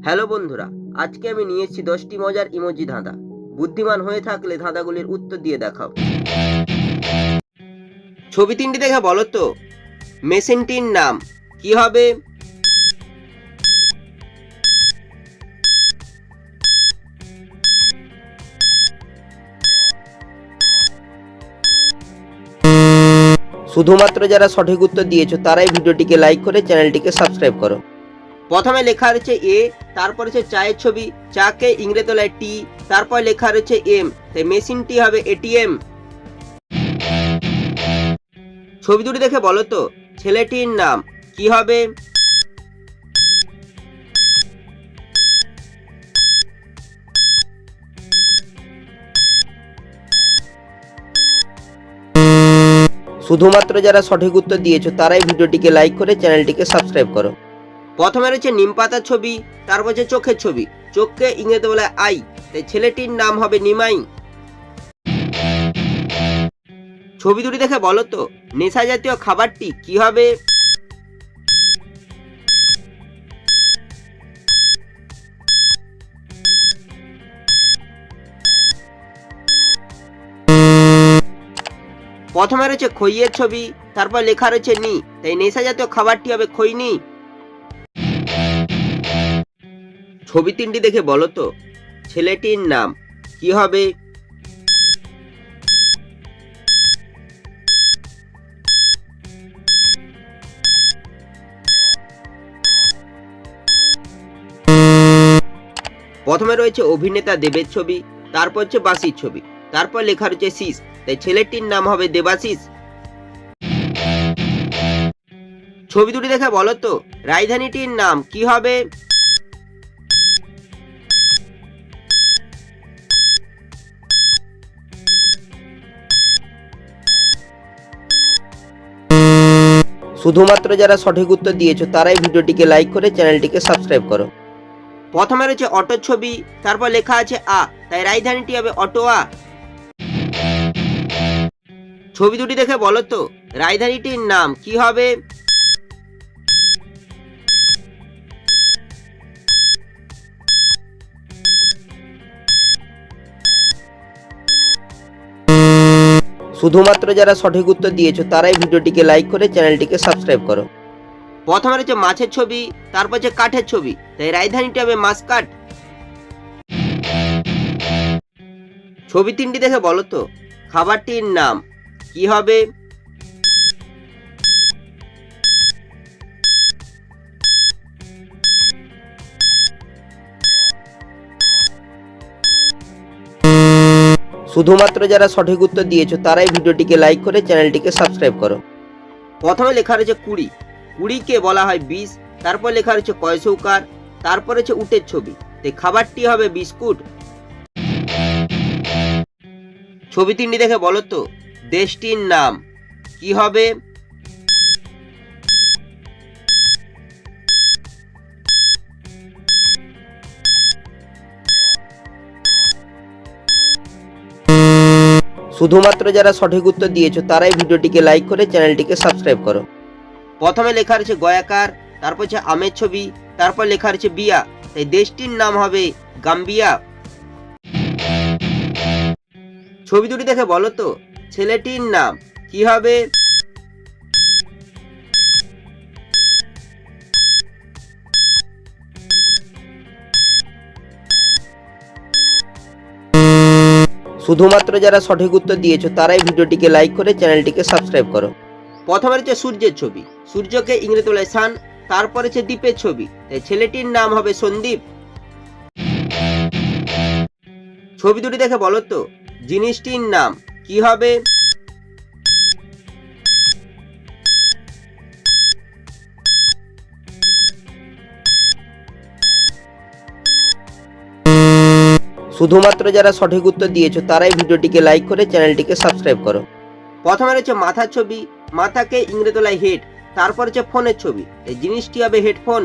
Hello বন্ধুরা, আজকে আমি নিয়ে এসেছি 10টি মজার ইমোজি ধাঁধা। বুদ্ধিমান হয়ে থাকলে ধাঁধাগুলির উত্তর দিয়ে দেখাও। ছবি তিনটি দেখে বলো তো মেশিনটির নাম কি হবে? শুধুমাত্র যারা সঠিক উত্তর দিয়েছো তারাই ভিডিওটিকে লাইক করে চ্যানেলটিকে সাবস্ক্রাইব করো। প্রথমে লেখা রয়েছে এ, তারপর হচ্ছে চায়ের ছবি, চাকে ইংরেজি তলায় টি, তারপর লেখা রয়েছে এম, তাই মেশিনটি হবে এটিএম। ছবি দুটি দেখে বলো তো ছেলেটির নাম কি হবে? শুধুমাত্র যারা সঠিক উত্তর দিয়েছো তারাই ভিডিওটিকে লাইক করে চ্যানেলটিকে সাবস্ক্রাইব করো। প্রথমে রয়েছে নিম পাতার ছবি, তারপর হচ্ছে চোখের ছবি, চোখকে ইংরেজি বলে আই, তাই ছেলেটির নাম হবে নিমাই। ছবি দুটি দেখে বলো তো নেশা জাতীয় খাবারটি কি হবে? প্রথমে রয়েছে খইয়ের ছবি, তারপর লেখা রয়েছে নি, তাই নেশা জাতীয় খাবারটি হবে খৈনি। ছবি তিনটি দেখে বলো তো ছেলেটির নাম কি হবে? প্রথমে রয়েছে অভিনেতা দেবের ছবি, তারপর হচ্ছে বাসির ছবি, তারপর লেখা রয়েছে শীষ, তাই ছেলেটির নাম হবে দেবাশিস। ছবি দুটি দেখে বলো তো রাজধানীটির নাম কি হবে? শুধুমাত্র যারা সঠিক উত্তর দিয়েছো তারাই ভিডিওটিকে লাইক করে চ্যানেলটিকে সাবস্ক্রাইব করো। প্রথমে রয়েছে অটোর ছবি, তারপর লেখা আছে আ, তাই রাজধানীটি হবে অটোয়া। ছবি দুটি দেখে বলো তো রাজধানীটির নাম কি হবে? শুধুমাত্র যারা সঠিক উত্তর দিয়েছো তারাই ভিডিওটিকে লাইক করে চ্যানেলটিকে সাবস্ক্রাইব করো। প্রথমে রয়েছে মাছের ছবি, তারপর হচ্ছে কাঠের ছবি, তাই রাজধানীটি হবে মাছকাট। ছবি তিনটি দেখে বলো তো খাবারটির নাম কি হবে? শুধুমাত্র যারা সঠিক উত্তর দিয়েছো তারাই ভিডিওটিকে লাইক করে চ্যানেলটিকে সাবস্ক্রাইব করো। প্রথমে লেখা রয়েছে কুড়ি, কুড়িকে বলা হয় বিষ, তারপর লেখা রয়েছে কয়সৌকার, তারপর হচ্ছে উটের ছবি, তাই খাবারটি হবে বিস্কুট। ছবি তিনটি দেখে বলো তো দেশটির নাম কি হবে? শুধুমাত্র যারা সঠিক উত্তর দিয়েছো তারাই ভিডিওটিকে লাইক করে চ্যানেলটিকে সাবস্ক্রাইব করো। প্রথমে লেখা রয়েছে গয়াকার, তারপর হচ্ছে আমের ছবি, তারপর লেখা রয়েছে বিয়া, তাই দেশটির নাম হবে গাম্বিয়া। ছবি দুটি দেখে বলো তো ছেলেটির নাম কি হবে? শুধুমাত্র যারা সঠিক উত্তর দিয়েছো তারাই ভিডিওটিকে লাইক করে চ্যানেলটিকে সাবস্ক্রাইব করো। প্রথমে রয়েছে সূর্যের ছবি, সূর্যকে ইংরেজি বলে সান, তারপর হচ্ছে দ্বীপের ছবি, তাই ছেলেটির নাম হবে সন্দীপ। ছবি দুটি দেখে বলো তো জিনিসটির নাম কি হবে? শুধুমাত্র যারা সঠিক উত্তর দিয়েছো তারাই ভিডিওটিকে লাইক করে চ্যানেলটিকে সাবস্ক্রাইব করো। প্রথমে রয়েছে মাথার ছবি, মাথাকে ইংরেজি বলে হেড, তারপর হচ্ছে ফোনের ছবি, এই জিনিসটি হবে হেডফোন।